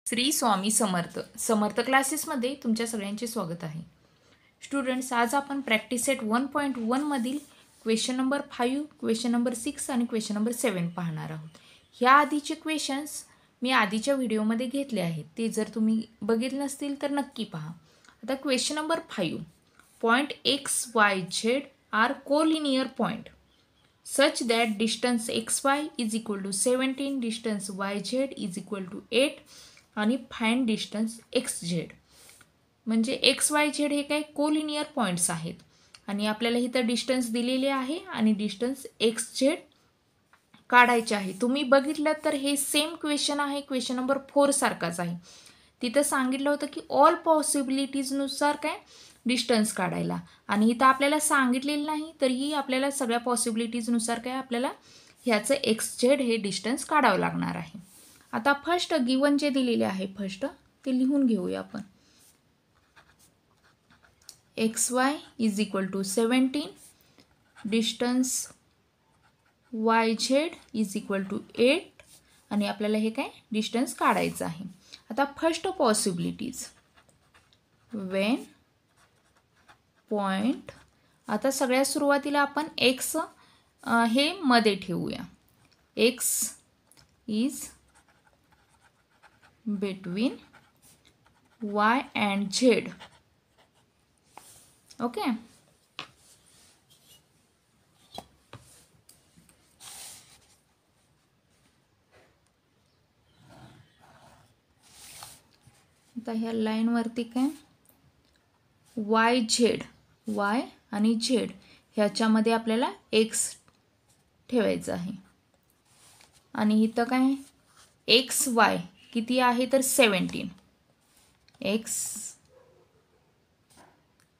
श्री स्वामी समर्थ समर्थ क्लासेसमध्ये तुमच्या सगळ्यांचे स्वागत आहे. स्टुडंट्स, आज आपण प्रॅक्टिस सेट 1.1 मधील क्वेश्चन नंबर 5, क्वेश्चन नंबर 6 आणि क्वेश्चन नंबर 7 पाहणार आहोत. ह्या आधीचे क्वेश्चन्स मी आधीच्या व्हिडिओमध्ये घेतले आहेत, ते जर तुम्ही बघितले नसतील तर नक्की पहा. आता question number 5, point X Y Z are collinear point such that distance xy is equal to 17, distance yz is equal to 8 आणि फाइंड डिस्टन्स xz. म्हणजे एक्स वाय झेड हे काही कोलिनियर पॉईंट्स आहेत आणि आपल्याला इथं डिस्टन्स दिलेले आहे आणि डिस्टन्स xz काढायचे आहे. तुम्ही बघितलं तर हे सेम क्वेश्चन आहे, क्वेश्चन नंबर 4 सारखाच आहे. तिथं सांगितलं होतं की ऑल पॉसिबिलिटीजनुसार काय डिस्टन्स काढायला, आणि इथं आपल्याला सांगितलेलं नाही तरीही आपल्याला सगळ्या पॉसिबिलिटीजनुसार काय आपल्याला ह्याचं xz हे डिस्टन्स काढावं लागणार आहे. आता फर्स्ट गिवन जे दिलेले आहे फर्स्ट ते लिहून घेऊया आपण. xy is equal to 17, distance yz is equal to 8 आणि आपल्याला हे काय डिस्टन्स काढायचं आहे. आता फर्स्ट पॉसिबिलिटीज वेन पॉइंट, आता सगळ्यात सुरुवातीला आपण x हे मध्ये ठेवूया. x is between y and z. Okay, आता ह्या लाईनवरती काय y आणि z ह्याच्यामध्ये आपल्याला x ठेवायचं आहे आणि इथं काय xy किती आहे तर 17, x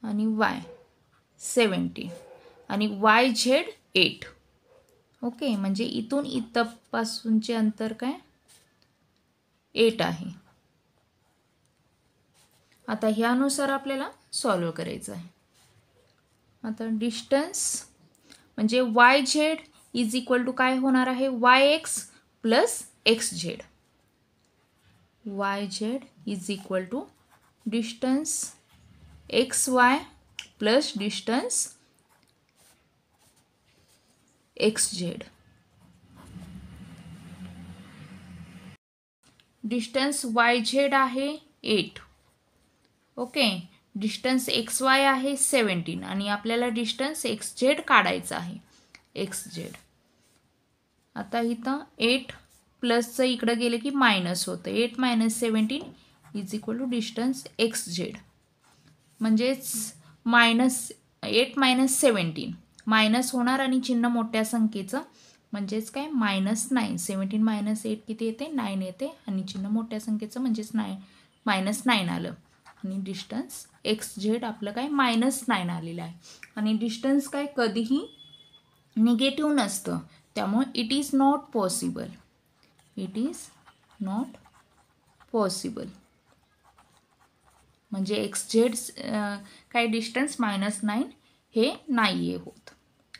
आणि y 17 आणि yz 8. ओके, म्हणजे इथून इथपासूनचे अंतर काय 8 आहे. आता ह्यानुसार आपल्याला सॉल्व करायचं आहे. आता डिस्टन्स म्हणजे yz इज इक्वल टू काय होणार आहे yx plus xz. yz is equal to distance xy plus distance xz. Distance yz आहे 8. ओके, डिस्टन्स xy आहे 17 आणि आपल्याला डिस्टन्स xz काढायचा आहे xz. आता इथं 8 प्लसचं इकडं गेलं की मायनस होतं. 8 minus 17 is equal to distance xz. म्हणजेच -8 मायनस 17 मायनस होणार आणि चिन्ह मोठ्या संख्येचं, म्हणजेच काय -9. 17 मायनस 8 किती येते 9 येते आणि चिन्ह मोठ्या संख्येचं म्हणजेच -9 आलं आणि डिस्टन्स xz आपलं काय -9 आलेलं आहे. आणि डिस्टन्स काय कधीही निगेटिव्ह नसतं, त्यामुळे it is not possible. It is not possible म्हणजे xz काय डिस्टन्स -9 हे नाही आहे होत.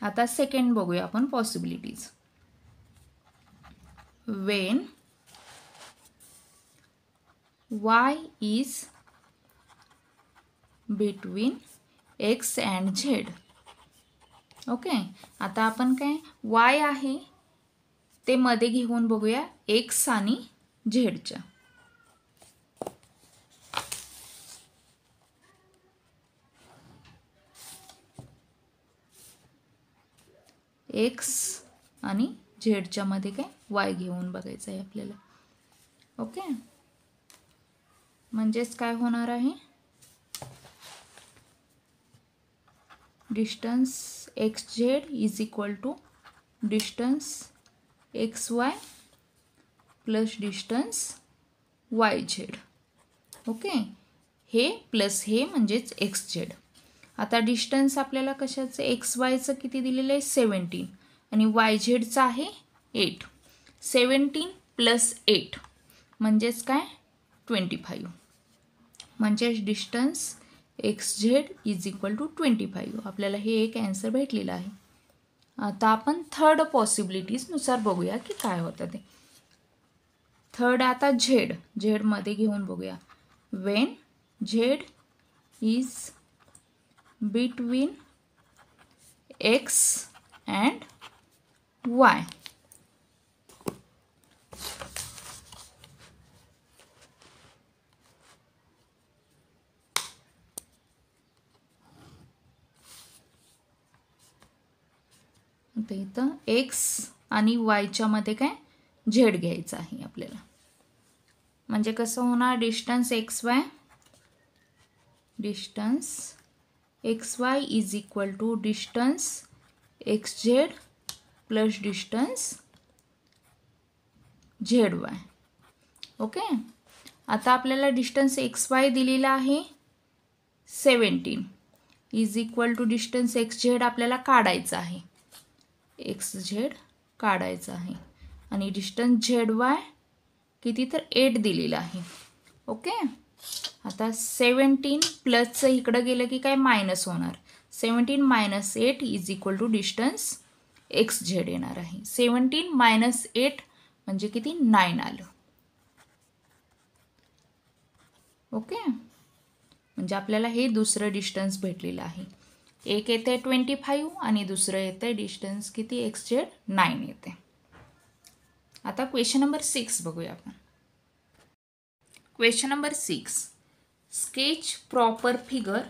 आता सेकंड बघूया आपण possibilities. Wien y is between x and z. Okay, आता आपण काय y आहे ते मध्ये घेऊन बघूया x आणि z च्या. x आणि z च्या मध्ये काय y घेऊन बघायचं आहे आपल्याला. ओके, म्हणजेच काय होणार आहे distance xz is equal to distance xy plus distance yz. Okay, हे प्लस हे म्हणजेच xz. आता डिस्टन्स आपल्याला कशाचं xyचं किती दिलेलं आहे 17 आणि yzचं आहे 8. 17 प्लस 8 म्हणजेच काय 25. म्हणजेच distance xz is equal to 25. आपल्याला हे एक ॲन्सर भेटलेलं आहे. आता आपण थर्ड पॉसिबिलिटीजनुसार बघूया की काय होतं ते. थर्ड आता झेड, झेडमध्ये घेऊन बघूया. Wien Z is between x and Y. आता इथं एक्स आणि वायच्या मध्ये काय झेड घ्यायचं आहे आपल्याला. म्हणजे कसं होणार, distance X Y, distance X Y is equal to distance X Z plus distance Z Y. Okay. आता आपल्याला डिस्टन्स एक्स वाय दिलेला आहे 17 is equal to distance X Z आपल्याला काढायचं आहे, एक्स झेड काढायचं आहे. आणि डिस्टन्स झेड वाय किती तर 8 दिलेलं आहे. ओके. आता 17 प्लसचं इकडं गेलं की काय मायनस होणार. 17 minus 8 is equal to distance X Z येणार आहे. 17 मायनस 8 म्हणजे किती 9 आलं. ओके. म्हणजे आपल्याला हे दुसरं डिस्टन्स भेटलेलं आहे. एक येते 25 आणि दुसरं येते डिस्टन्स किती एक्स झेड 9 येते. आता क्वेश्चन नंबर 6 बघूया आपण. Question number 6, sketch proper figure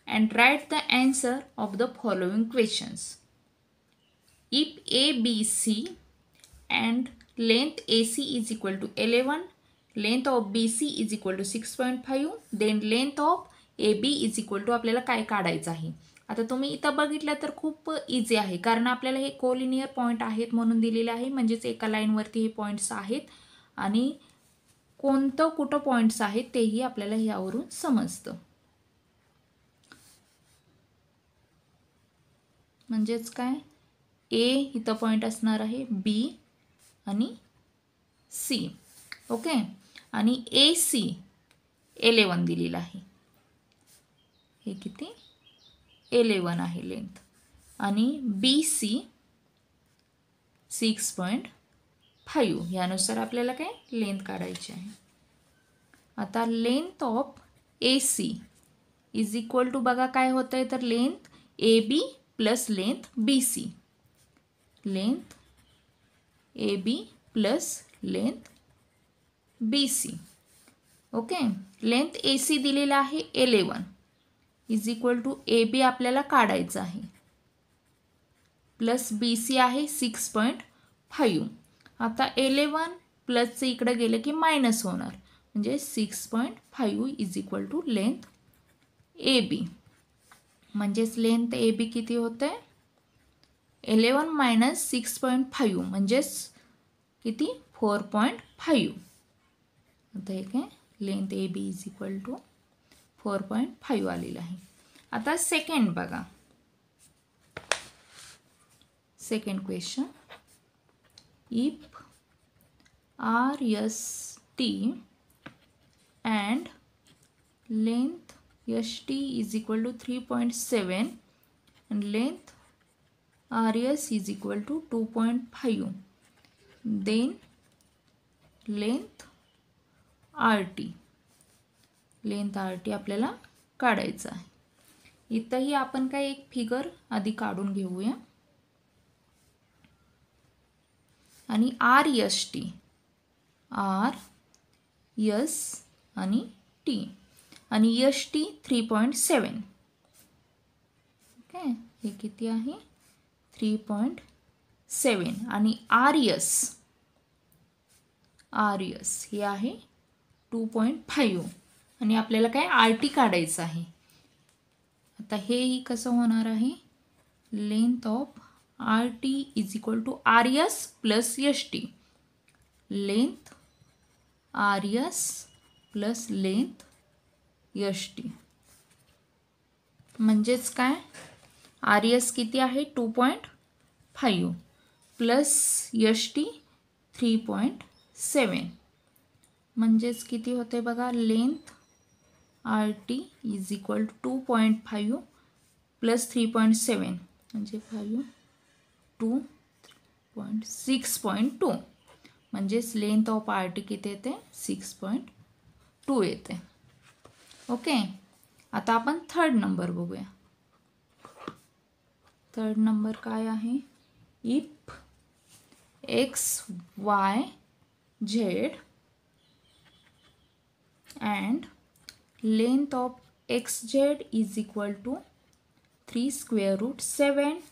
and write the answer of the following questions. If A B C and length A C is equal to 11, length of B C is equal to 6.5, then length of A B is equal to आपल्याला काय काढायचं आहे. आता तुम्ही इथं बघितलं तर खूप इझी आहे, कारण आपल्याला हे कोलिनियर पॉईंट आहेत म्हणून दिलेले आहे. म्हणजेच एका लाईनवरती हे पॉईंट्स आहेत आणि कोणतं कुठं पॉईंट्स आहेत तेही आपल्याला यावरून समजतं. म्हणजेच काय, ए इथं पॉईंट असणार आहे, बी आणि सी. ओके. आणि ए सी 11 दिलेला आहे. हे किती 11 आहे लेंथ. आणि बी सी 6.5. यानुसार आपल्याला काय लेंथ काढायची आहे. आता length of A C is equal to बघा काय होतं आहे, तर length A B plus length B C. Length A B plus length B C. Okay. Length A C दिलेला आहे 11 is equal to A B आपल्याला काढायचं आहे प्लस बी सी आहे 6.5. आता 11 प्लसचं इकडं गेलं की मायनस होणार, म्हणजे 6.5 is equal to length A B. म्हणजेच लेंथ ए बी किती होते 11 मायनस 6.5 म्हणजेच किती 4.5. आता हे काय length A B is equal to 4.5 आलेलं आहे. आता सेकंड बघा. Second question, if R S T and length ST is equal to 3.7 and length RS is equal to 2.5, then length RT आपल्याला काढायचं आहे. इथंही आपण काय एक फिगर आधी काढून घेऊया. आणि RST RS आणि टी आणि ST 3.7. ओके. हे किती आहे 3.7 आणि RS हे आहे 2.5 आणि आपल्याला काय RT काढायचं आहे. आता हेही कसं होणार आहे, length of RT is equal to RS plus ST. Length RS plus length ST. म्हणजेच काय RS किती आहे 2.5 प्लस ST 3.7. म्हणजेच किती होते बघा, length RT is equal to 2.5 plus 3.7 म्हणजे 5 2 6.2. म्हणजेच लेंथ ऑफ आर्टी किती येते 6.2 येते. ओके. आता आपण थर्ड नंबर बघूया. थर्ड नंबर काय आहे? If x Y Z and length of xz is equal to 3 square root 7,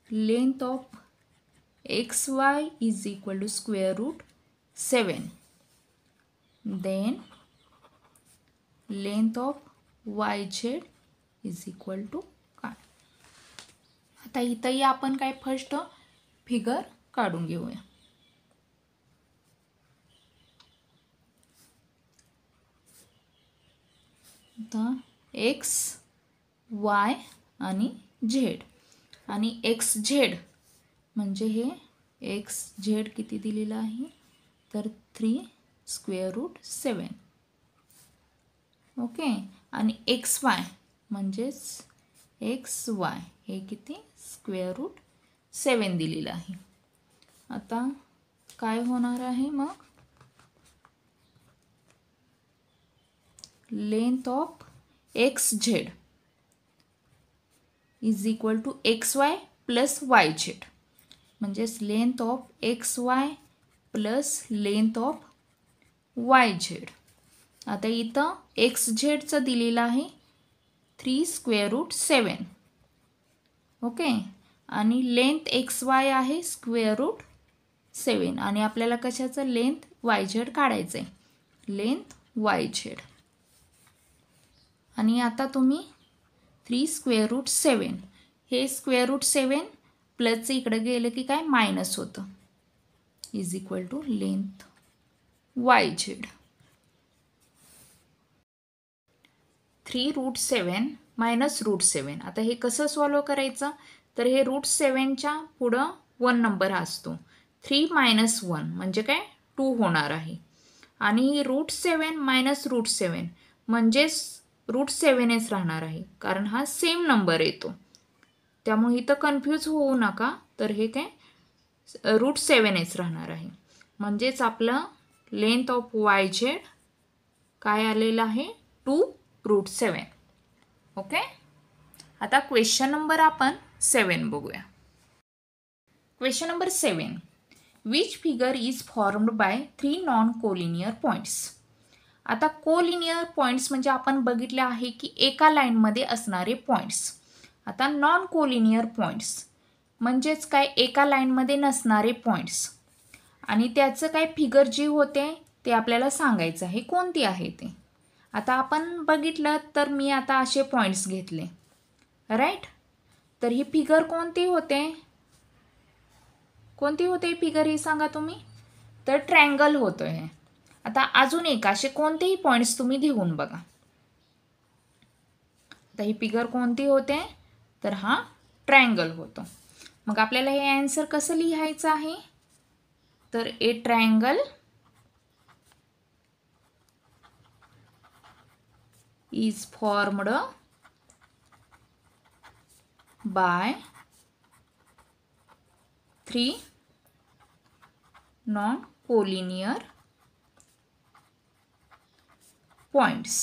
length of xy is equal to square root 7, then length of yz is equal to काय? आता इथंही आपण काय first figure काढून घेऊया. X Y आणि Z आणि x Z म्हणजे हे एक्स झेड किती दिलेलं आहे तर 3 स्क्वेअर रूट 7. ओके. आणि एक्स वाय म्हणजेच एक्स वाय हे किती स्क्वेअर रूट 7 दिलेलं आहे. आता काय होणार आहे मग? Length of X Z is equal to X Y plus Y Z म्हणजेच length of X Y plus length of Y Z. आता इथं एक्स झेडचं दिलेलं आहे 3 स्क्वेअर रूट 7. ओके. आणि लेंथ एक्स वाय आहे स्क्वेअर रूट 7 आणि आपल्याला कशाचं लेंथ वाय झेड काढायचं आहे. Length Y Z. आणि आता तुम्ही 3 स्क्वेअर रूट 7 हे स्क्वेअर रूट 7 प्लसचं इकडं गेलं की काय मायनस होतं is equal to length Y Z. 3 root 7 minus root 7. आता हे कसं सॉल्व करायचं तर हे रूट 7च्या पुढं 1 नंबर असतो. 3 मायनस 1 म्हणजे काय 2 होणार आहे. आणि रूट 7 मायनस रूट 7 म्हणजेच रूट 7च राहणार आहे कारण हा सेम नंबर येतो. त्यामुळे इथं कन्फ्यूज होऊ नका. तर हे काय रूट 7च राहणार आहे. म्हणजेच आपलं लेंथ ऑफ वाय झेड काय आलेलं आहे 2 रूट 7. ओके. आता क्वेश्चन नंबर आपण 7 बघूया. Question number 7. Which figure is formed by 3 non collinear points. आता कोलिनियर पॉईंट्स म्हणजे आपण बघितले आहे की एका लाईनमध्ये असणारे पॉईंट्स. आता नॉन कोलिनियर पॉईंट्स म्हणजेच काय एका लाईनमध्ये नसणारे पॉईंट्स आणि त्याचं काय फिगर जी होते ते आपल्याला सांगायचं आहे कोणती आहे ते. आता आपण बघितलं तर मी आता असे पॉईंट्स घेतले राईट. तर ही फिगर कोणती होते फिगर ही सांगा तुम्ही. तर ट्रायंगल होतं हे. आता अजून एक असे कोणतेही पॉईंट्स तुम्ही घेऊन बघा. आता ही फिगर कोणती होते तर हा ट्रायंगल होतो. मग आपल्याला हे आन्सर कसं लिहायचं आहे तर ए triangle is formed by 3 non collinear points.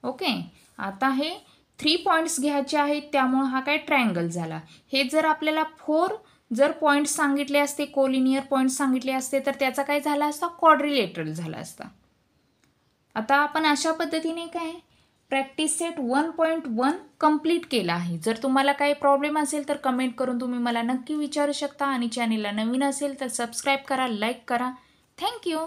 Okay. आता हे 3 पॉइंट्स घ्यायचे आहेत त्यामुळे हा काय ट्रायंगल झाला. हे जर आपल्याला 4 जर पॉइंट्स सांगितले असते कोलिनियर पॉइंट्स सांगितले असते तर त्याचा काय झाला असता क्वाड्रिलेटरल झाला असता. आता आपण अशा पद्धतीने काय प्रॅक्टिस सेट 1.1 कंप्लीट केला आहे. जर तुम्हाला काही प्रॉब्लेम असेल तर कमेंट करून तुम्ही मला नक्की विचारू शकता आणि चॅनेलला नवीन असेल तर सबस्क्राईब करा, लाईक करा. थँक्यू.